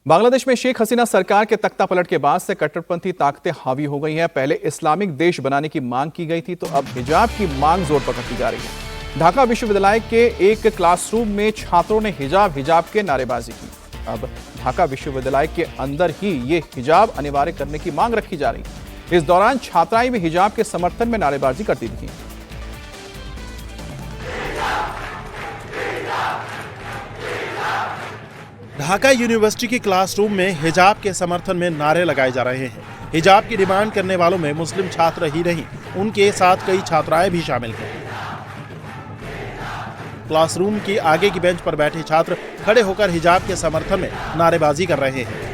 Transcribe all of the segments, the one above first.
बांग्लादेश में शेख हसीना सरकार के तख्ता पलट के बाद से कट्टरपंथी ताकतें हावी हो गई हैं। पहले इस्लामिक देश बनाने की मांग की गई थी, तो अब हिजाब की मांग जोर पकड़ती जा रही है। ढाका विश्वविद्यालय के एक क्लासरूम में छात्रों ने हिजाब के नारेबाजी की। अब ढाका विश्वविद्यालय के अंदर ही ये हिजाब अनिवार्य करने की मांग रखी जा रही है। इस दौरान छात्राएं भी हिजाब के समर्थन में नारेबाजी करती दिखी। ढाका यूनिवर्सिटी की क्लासरूम में हिजाब के समर्थन में नारे लगाए जा रहे हैं। हिजाब की डिमांड करने वालों में मुस्लिम छात्र ही नहीं, उनके साथ कई छात्राएं भी शामिल हैं। क्लासरूम की आगे की बेंच पर बैठे छात्र खड़े होकर हिजाब के समर्थन में नारेबाजी कर रहे हैं,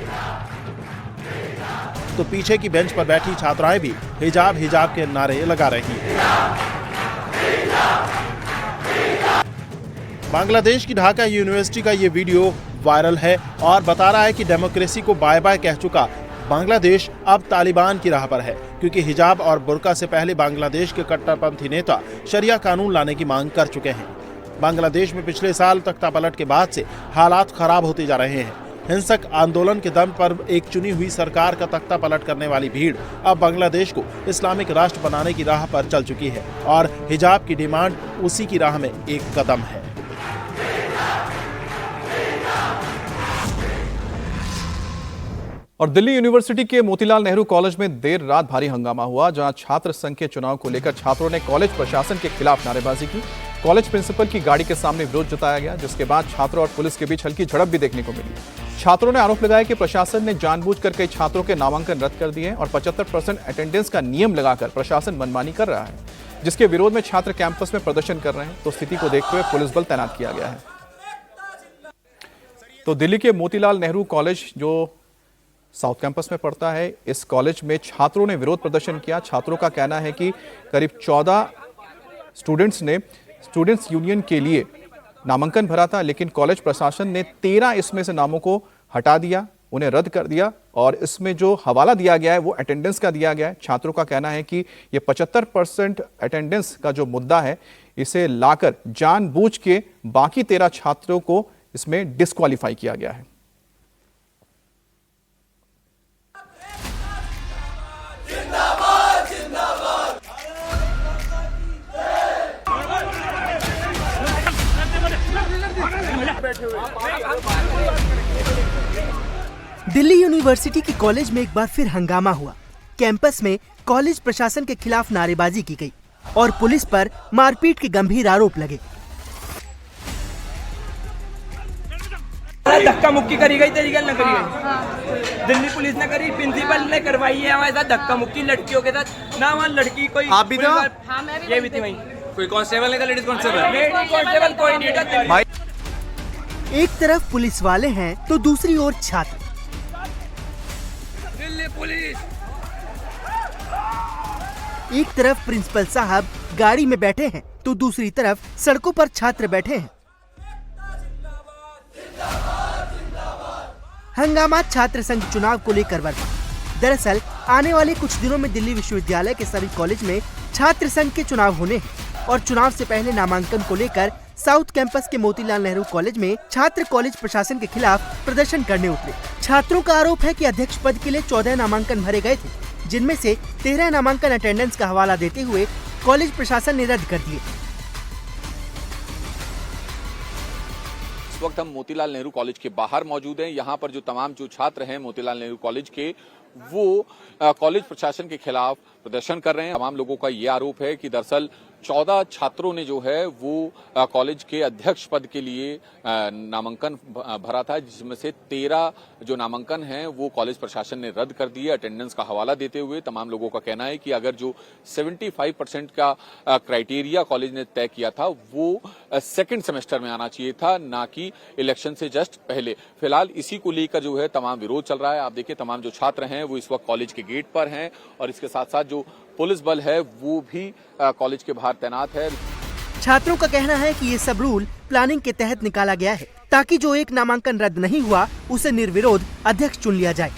तो पीछे की बेंच पर बैठी छात्राएं भी हिजाब के नारे लगा रही हैं। बांग्लादेश की ढाका यूनिवर्सिटी का ये वीडियो वायरल है और बता रहा है कि डेमोक्रेसी को बाय बाय कह चुका बांग्लादेश अब तालिबान की राह पर है, क्योंकि हिजाब और बुर्का से पहले बांग्लादेश के कट्टरपंथी नेता शरिया कानून लाने की मांग कर चुके हैं। बांग्लादेश में पिछले साल तख्ता पलट के बाद से हालात खराब होते जा रहे हैं। हिंसक आंदोलन के दम पर एक चुनी हुई सरकार का तख्ता पलट करने वाली भीड़ अब बांग्लादेश को इस्लामिक राष्ट्र बनाने की राह पर चल चुकी है और हिजाब की डिमांड उसी की राह में एक कदम है। और दिल्ली यूनिवर्सिटी के मोतीलाल नेहरू कॉलेज में देर रात भारी हंगामा हुआ, जहां छात्र संघ के चुनाव को लेकर छात्रों ने कॉलेज प्रशासन के खिलाफ नारेबाजी की। कॉलेज प्रिंसिपल की गाड़ी के सामने विरोध जताया गया, जिसके बाद छात्रों और पुलिस के बीच हल्की झड़प भी देखने को मिली। छात्रों ने आरोप लगाया कि प्रशासन ने जानबूझकर कई छात्रों के नामांकन रद्द कर दिए और 75% अटेंडेंस का नियम लगाकर प्रशासन मनमानी कर रहा है, जिसके विरोध में छात्र कैंपस में प्रदर्शन कर रहे हैं। तो स्थिति को देखते हुए पुलिस बल तैनात किया गया है। तो दिल्ली के मोतीलाल नेहरू कॉलेज जो साउथ कैंपस में पड़ता है, इस कॉलेज में छात्रों ने विरोध प्रदर्शन किया। छात्रों का कहना है कि करीब 14 स्टूडेंट्स ने स्टूडेंट्स यूनियन के लिए नामांकन भरा था, लेकिन कॉलेज प्रशासन ने 13 इसमें से नामों को हटा दिया, उन्हें रद्द कर दिया और इसमें जो हवाला दिया गया है वो अटेंडेंस का दिया गया है। छात्रों का कहना है कि ये 75% अटेंडेंस का जो मुद्दा है, इसे लाकर जानबूझ के बाकी 13 छात्रों को इसमें डिस्क्वालीफाई किया गया है। दिल्ली यूनिवर्सिटी की कॉलेज में एक बार फिर हंगामा हुआ। कैंपस में कॉलेज प्रशासन के खिलाफ नारेबाजी की गई और पुलिस पर मारपीट के गंभीर आरोप लगे। धक्का मुक्की करी गई, तरीके न करी गई। दिल्ली पुलिस ने करी, प्रिंसिपल ने करवाई है हमारे साथ धक्का मुक्की लड़कियों के साथ। ना वहाँ लड़की कोई, आप भी तो? हाँ, मैं भी ये भी थी वहीं। कोई कांस्टेबल नहीं था, लेडीज कांस्टेबल? लेडीज कांस्टेबल कोई नहीं था। एक तरफ पुलिस वाले हैं तो दूसरी ओर छात्र। दिल्ली पुलिस। एक तरफ प्रिंसिपल साहब गाड़ी में बैठे हैं तो दूसरी तरफ सड़कों पर छात्र बैठे हैं। हंगामा छात्र संघ चुनाव को लेकर बढ़ा। दरअसल आने वाले कुछ दिनों में दिल्ली विश्वविद्यालय के सभी कॉलेज में छात्र संघ के चुनाव होने हैं और चुनाव से पहले नामांकन को लेकर साउथ कैंपस के मोतीलाल नेहरू कॉलेज में छात्र कॉलेज प्रशासन के खिलाफ प्रदर्शन करने उतरे। छात्रों का आरोप है कि अध्यक्ष पद के लिए 14 नामांकन भरे गए थे, जिनमें से 13 नामांकन अटेंडेंस का हवाला देते हुए कॉलेज प्रशासन ने रद्द कर दिए। इस वक्त हम मोतीलाल नेहरू कॉलेज के बाहर मौजूद हैं। यहाँ पर जो तमाम छात्र हैं मोतीलाल नेहरू कॉलेज के, वो कॉलेज प्रशासन के खिलाफ प्रदर्शन कर रहे हैं। तमाम लोगों का ये आरोप है कि दरअसल 14 छात्रों ने जो है वो कॉलेज के अध्यक्ष पद के लिए नामांकन भरा था, जिसमें से 13 जो नामांकन हैं वो कॉलेज प्रशासन ने रद्द कर दिए अटेंडेंस का हवाला देते हुए। तमाम लोगों का कहना है कि अगर जो 75% का क्राइटेरिया कॉलेज ने तय किया था वो सेकंड सेमेस्टर में आना चाहिए था, ना कि इलेक्शन से जस्ट पहले। फिलहाल इसी को लेकर जो है तमाम विरोध चल रहा है। आप देखिए तमाम जो छात्र हैं वो इस वक्त कॉलेज के गेट पर हैं और इसके साथ साथ जो पुलिस बल है वो भी कॉलेज के बाहर तैनात है। छात्रों का कहना है कि ये सब रूल प्लानिंग के तहत निकाला गया है, ताकि जो एक नामांकन रद्द नहीं हुआ उसे निर्विरोध अध्यक्ष चुन लिया जाए।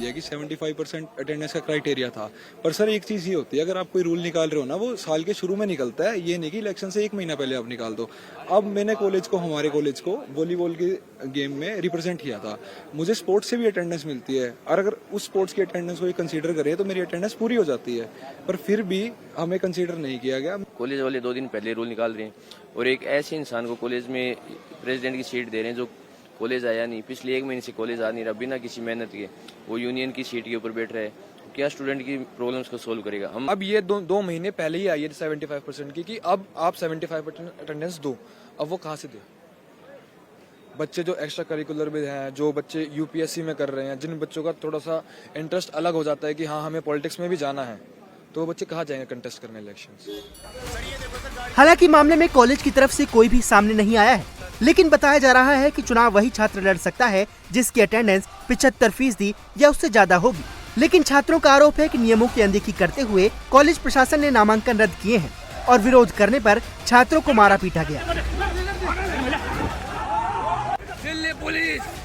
दिया कि 75% अटेंडेंस का क्राइटेरिया था। पर सर एक चीज़ ये होती है, अगर आप कोई रूल निकाल रहे हो ना, वो साल के शुरू में निकलता है, ये नहीं कि इलेक्शन से 1 महीना पहले आप निकाल दो। अब मैंने हमारे कॉलेज को वॉलीबॉल के गेम में रिप्रेजेंट किया था, मुझे स्पोर्ट्स से भी अटेंडेंस मिलती है, और अगर उस स्पोर्ट्स की अटेंडेंस को कंसीडर करें तो मेरी अटेंडेंस पूरी हो जाती है, पर फिर भी हमें कंसीडर नहीं किया गया। कॉलेज वाले 2 दिन पहले रूल निकाल रहे हैं और एक ऐसे इंसान को कॉलेज में प्रेसिडेंट की सीट दे रहे हैं जो कॉलेज आया नहीं, पिछले 1 महीने से कॉलेज आ नहीं रहा, बिना किसी मेहनत के वो यूनियन की सीट के ऊपर बैठ रहा है। क्या स्टूडेंट की प्रॉब्लम्स को सोल्व करेगा? हम अब ये 2 महीने पहले ही आई है 75% की, कि अब आप 75% अटेंडेंस दो, अब वो कहाँ से दे? बच्चे जो एक्स्ट्रा करिकुलर में हैं, जो बच्चे यूपीएससी में कर रहे हैं, जिन बच्चों का थोड़ा सा इंटरेस्ट अलग हो जाता है कि हाँ हमें पॉलिटिक्स में भी जाना है, तो वो बच्चे कहाँ जाएंगे कंटेस्ट करने इलेक्शंस? हालांकि मामले में कॉलेज की तरफ से कोई भी सामने नहीं आया है, लेकिन बताया जा रहा है कि चुनाव वही छात्र लड़ सकता है जिसकी अटेंडेंस 75% या उससे ज्यादा होगी। लेकिन छात्रों का आरोप है कि नियमों की अनदेखी करते हुए कॉलेज प्रशासन ने नामांकन रद्द किए हैं और विरोध करने पर छात्रों को मारा पीटा गया। दिल्ली पुलिस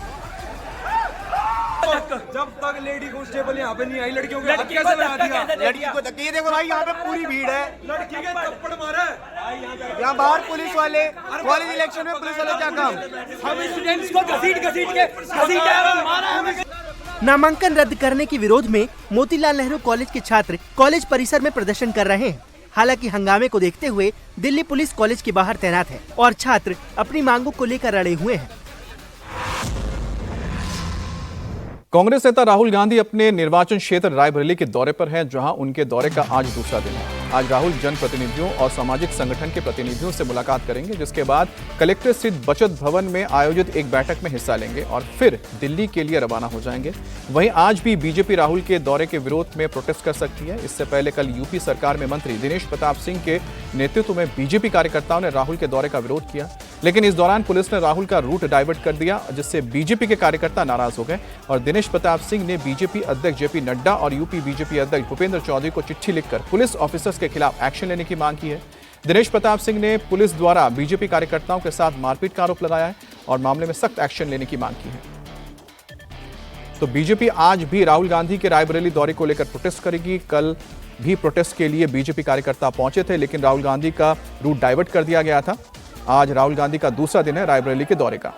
जब तक लेडी कांस्टेबल यहाँ पे नहीं आई, लड़कियों को कैसे बना दिया? लड़की को धक्के देखो भाई, यहाँ पे पूरी भीड़ है, लड़की के थप्पड़ मारा। यहाँ बाहर पुलिस वाले, कॉलेज इलेक्शन में पुलिस वाले क्या काम? हम स्टूडेंट्स को घसीट के मारा। नामांकन रद्द करने के विरोध में मोतीलाल नेहरू कॉलेज के छात्र कॉलेज परिसर में प्रदर्शन कर रहे हैं। हालांकि हंगामे को देखते हुए दिल्ली पुलिस कॉलेज के बाहर तैनात है और छात्र अपनी मांगों को लेकर अड़े हुए हैं। कांग्रेस नेता राहुल गांधी अपने निर्वाचन क्षेत्र रायबरेली के दौरे पर हैं, जहां उनके दौरे का आज दूसरा दिन है। आज राहुल जनप्रतिनिधियों और सामाजिक संगठन के प्रतिनिधियों से मुलाकात करेंगे, जिसके बाद कलेक्ट्रेट स्थित बचत भवन में आयोजित एक बैठक में हिस्सा लेंगे और फिर दिल्ली के लिए रवाना हो जाएंगे। वहीं आज भी बीजेपी राहुल के दौरे के विरोध में प्रोटेस्ट कर सकती है। इससे पहले कल यूपी सरकार में मंत्री दिनेश प्रताप सिंह के नेतृत्व में बीजेपी कार्यकर्ताओं ने राहुल के दौरे का विरोध किया, लेकिन इस दौरान पुलिस ने राहुल का रूट डाइवर्ट कर दिया, जिससे बीजेपी के कार्यकर्ता नाराज हो गए और दिनेश प्रताप सिंह ने बीजेपी अध्यक्ष जेपी नड्डा और यूपी बीजेपी अध्यक्ष भूपेंद्र चौधरी को चिट्ठी लिखकर पुलिस ऑफिसर्स के खिलाफ एक्शन लेने की मांग की है। दिनेश प्रताप सिंह ने पुलिस द्वारा बीजेपी कार्यकर्ताओं के साथ मारपीट का आरोप लगाया है और मामले में सख्त एक्शन लेने की मांग की है। तो बीजेपी आज भी राहुल गांधी के रायबरेली दौरे को लेकर प्रोटेस्ट करेगी। कल भी प्रोटेस्ट के लिए बीजेपी कार्यकर्ता पहुंचे थे, लेकिन राहुल गांधी का रूट डाइवर्ट कर दिया गया था। आज राहुल गांधी का दूसरा दिन है रायबरेली के दौरे का।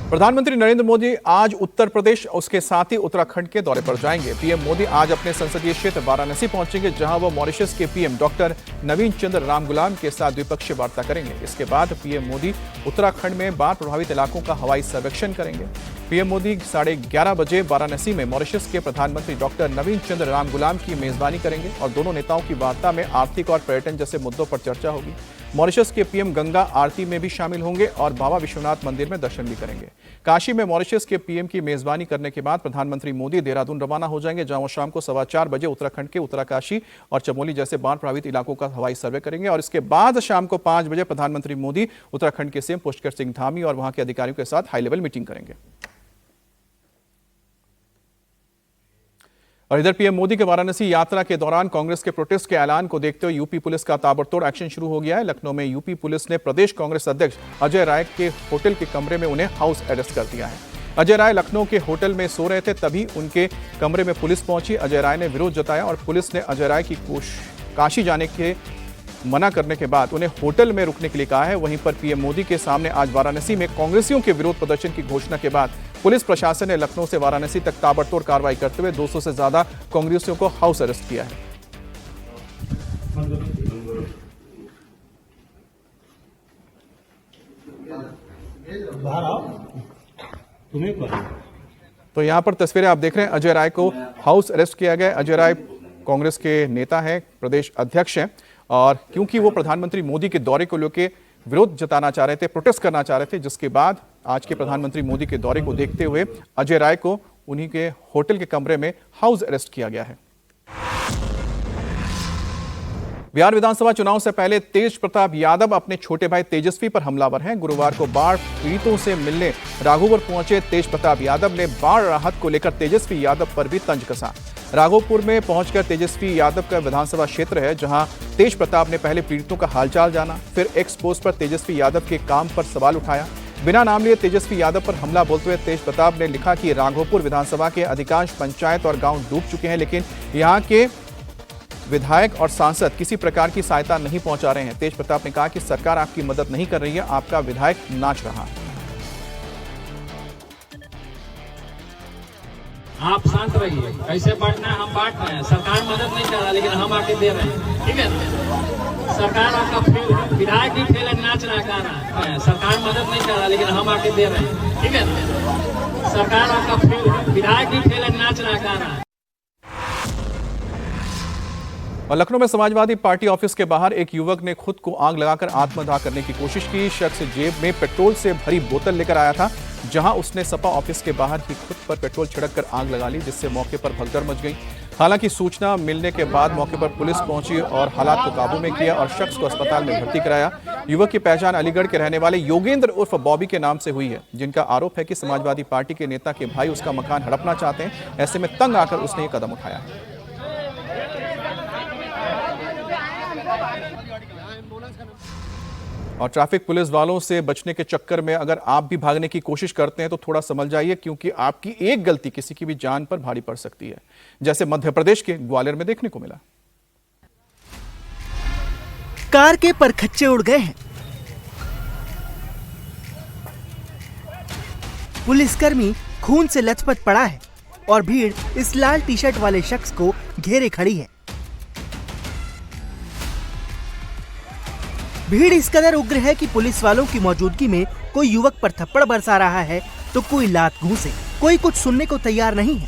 प्रधानमंत्री नरेंद्र मोदी आज उत्तर प्रदेश उसके साथ ही उत्तराखंड के दौरे पर जाएंगे। पीएम मोदी आज अपने संसदीय क्षेत्र वाराणसी पहुंचेंगे, जहां वो मॉरिशस के पीएम डॉक्टर नवीन चंद्र रामगुलाम के साथ द्विपक्षीय वार्ता करेंगे। इसके बाद पीएम मोदी उत्तराखंड में बाढ़ प्रभावित इलाकों का हवाई सर्वेक्षण करेंगे। पीएम मोदी 11:30 बजे वाराणसी में मॉरिशस के प्रधानमंत्री डॉक्टर नवीन चंद्र रामगुलाम की मेजबानी करेंगे और दोनों नेताओं की वार्ता में आर्थिक और पर्यटन जैसे मुद्दों पर चर्चा होगी। मॉरिशस के पीएम गंगा आरती में भी शामिल होंगे और बाबा विश्वनाथ मंदिर में दर्शन भी करेंगे। काशी में मॉरिशस के पीएम की मेजबानी करने के बाद प्रधानमंत्री मोदी देहरादून रवाना हो जाएंगे, जहां वो शाम को 4:15 बजे उत्तराखंड के उत्तरकाशी और चमोली जैसे बाढ़ प्रभावित इलाकों का हवाई सर्वे करेंगे और इसके बाद शाम को 5 बजे प्रधानमंत्री मोदी उत्तराखंड के सीएम पुष्कर सिंह धामी और वहां के अधिकारियों के साथ हाई लेवल मीटिंग करेंगे। और इधर पीएम मोदी के वाराणसी यात्रा के दौरान कांग्रेस के प्रोटेस्ट के ऐलान को देखते हुए यूपी पुलिस का ताबड़तोड़ एक्शन शुरू हो गया है। लखनऊ में यूपी पुलिस ने प्रदेश कांग्रेस अध्यक्ष अजय राय के होटल के कमरे में उन्हें हाउस अरेस्ट कर दिया है। अजय राय लखनऊ के होटल में सो रहे थे, तभी उनके कमरे में पुलिस पहुंची। अजय राय ने विरोध जताया और पुलिस ने अजय राय की काशी जाने के मना करने के बाद उन्हें होटल में रुकने के लिए कहा है। वहीं पर पीएम मोदी के सामने आज वाराणसी में कांग्रेसियों के विरोध प्रदर्शन की घोषणा के बाद पुलिस प्रशासन ने लखनऊ से वाराणसी तक ताबड़तोड़ कार्रवाई करते हुए 200 से ज्यादा कांग्रेसियों को हाउस अरेस्ट किया है। तो यहां पर तस्वीरें आप देख रहे हैं, अजय राय को हाउस अरेस्ट किया गया। अजय राय कांग्रेस के नेता हैं, प्रदेश अध्यक्ष हैं और क्योंकि वो प्रधानमंत्री मोदी के दौरे को लेकर विरोध जताना चाह रहे थे, प्रोटेस्ट करना चाह रहे थे, जिसके बाद आज के प्रधानमंत्री मोदी के दौरे को देखते हुए अजय राय को उन्हीं के होटल के कमरे में हाउस अरेस्ट किया गया है। बिहार विधानसभा चुनाव से पहले तेज प्रताप यादव अपने छोटे भाई तेजस्वी पर हमलावर हैं। गुरुवार को बाढ़ पीड़ितों से मिलने राघोपुर पहुंचे तेज प्रताप यादव ने बाढ़ राहत को लेकर तेजस्वी यादव पर भी तंज कसा। राघोपुर में पहुंचकर तेजस्वी यादव का विधानसभा क्षेत्र है, जहां तेज प्रताप ने पहले पीड़ितों का हालचाल जाना, फिर एक्स पोस्ट पर तेजस्वी यादव के काम पर सवाल उठाया। बिना नाम लिए तेजस्वी यादव पर हमला बोलते हुए तेज प्रताप ने लिखा कि राघोपुर विधानसभा के अधिकांश पंचायत और गांव डूब चुके हैं, लेकिन यहां के विधायक और सांसद किसी प्रकार की सहायता नहीं पहुंचा रहे हैं। तेज प्रताप ने कहा कि सरकार आपकी मदद नहीं कर रही है, आपका विधायक नाच रहा है। आप शांत रहिए, कैसे बांटना है हम बांट रहे हैं। सरकार मदद नहीं कर रहा, लेकिन हम आके दे रहे हैं, ठीक है। सरकार आपका फेल है, विधायक भी फेल है, नाच रहा गाना है। सरकार मदद नहीं कर रहा, लेकिन हम आके दे रहे हैं, ठीक है। सरकार आपका फेल है, विधायक भी फेल है, नाच रहा गाना। और लखनऊ में समाजवादी पार्टी ऑफिस के बाहर एक युवक ने खुद को आग लगाकर आत्मदाह करने की कोशिश की। शख्स जेब में पेट्रोल से भरी बोतल लेकर आया था, जहां उसने सपा ऑफिस के बाहर ही खुद पर पेट्रोल छिड़ककर आग लगा ली, जिससे मौके पर भगदड़ मच गई। हालांकि सूचना मिलने के बाद मौके पर पुलिस पहुंची और हालात को काबू में किया और शख्स को अस्पताल में भर्ती कराया। युवक की पहचान अलीगढ़ के रहने वाले योगेंद्र उर्फ बॉबी के नाम से हुई है, जिनका आरोप है कि समाजवादी पार्टी के नेता के भाई उसका मकान हड़पना चाहते हैं। ऐसे में तंग आकर उसने ये कदम उठाया है। और ट्रैफिक पुलिस वालों से बचने के चक्कर में अगर आप भी भागने की कोशिश करते हैं तो थोड़ा समझ जाइए, क्योंकि आपकी एक गलती किसी की भी जान पर भारी पड़ सकती है, जैसे मध्य प्रदेश के ग्वालियर में देखने को मिला। कार के परखच्चे उड़ गए हैं। पुलिसकर्मी खून से लथपथ पड़ा है और भीड़ इस लाल टी शर्ट वाले शख्स को घेरे खड़ी है। भीड़ इस कदर उग्र है कि पुलिस वालों की मौजूदगी में कोई युवक पर थप्पड़ बरसा रहा है तो कोई लात घूंसे, कोई कुछ सुनने को तैयार नहीं है।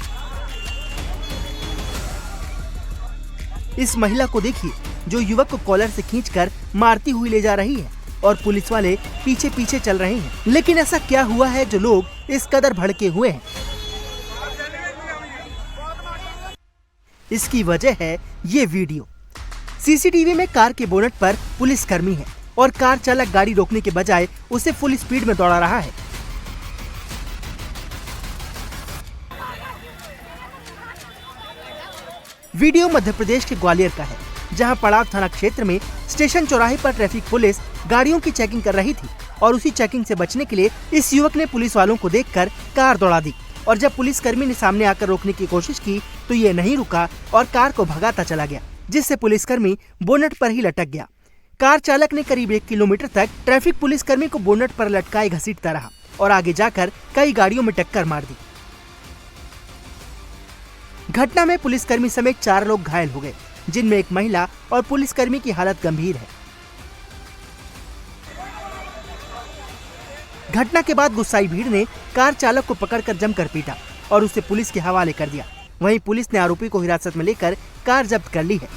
इस महिला को देखिए जो युवक को कॉलर से खींचकर मारती हुई ले जा रही है और पुलिस वाले पीछे पीछे चल रहे हैं। लेकिन ऐसा क्या हुआ है जो लोग इस कदर भड़के हुए हैं? इसकी वजह है ये वीडियो। सीसीटीवी में कार के बोनट पर पुलिसकर्मी है और कार चालक गाड़ी रोकने के बजाय उसे फुल स्पीड में दौड़ा रहा है। वीडियो मध्य प्रदेश के ग्वालियर का है, जहां पड़ाव थाना क्षेत्र में स्टेशन चौराहे पर ट्रैफिक पुलिस गाड़ियों की चेकिंग कर रही थी और उसी चेकिंग से बचने के लिए इस युवक ने पुलिस वालों को देखकर कार दौड़ा दी और जब पुलिसकर्मी ने सामने आकर रोकने की कोशिश की तो ये नहीं रुका और कार को भगाता चला गया, जिससे पुलिसकर्मी बोनट पर ही लटक गया। कार चालक ने करीब 1 किलोमीटर तक ट्रैफिक पुलिसकर्मी को बोनट पर लटकाए घसीटता रहा और आगे जाकर कई गाड़ियों में टक्कर मार दी। घटना में पुलिसकर्मी समेत 4 लोग घायल हो गए, जिनमें एक महिला और पुलिसकर्मी की हालत गंभीर है। घटना के बाद गुस्साई भीड़ ने कार चालक को पकड़कर जमकर पीटा और उसे पुलिस के हवाले कर दिया। वहीं पुलिस ने आरोपी को हिरासत में लेकर कार जब्त कर ली है।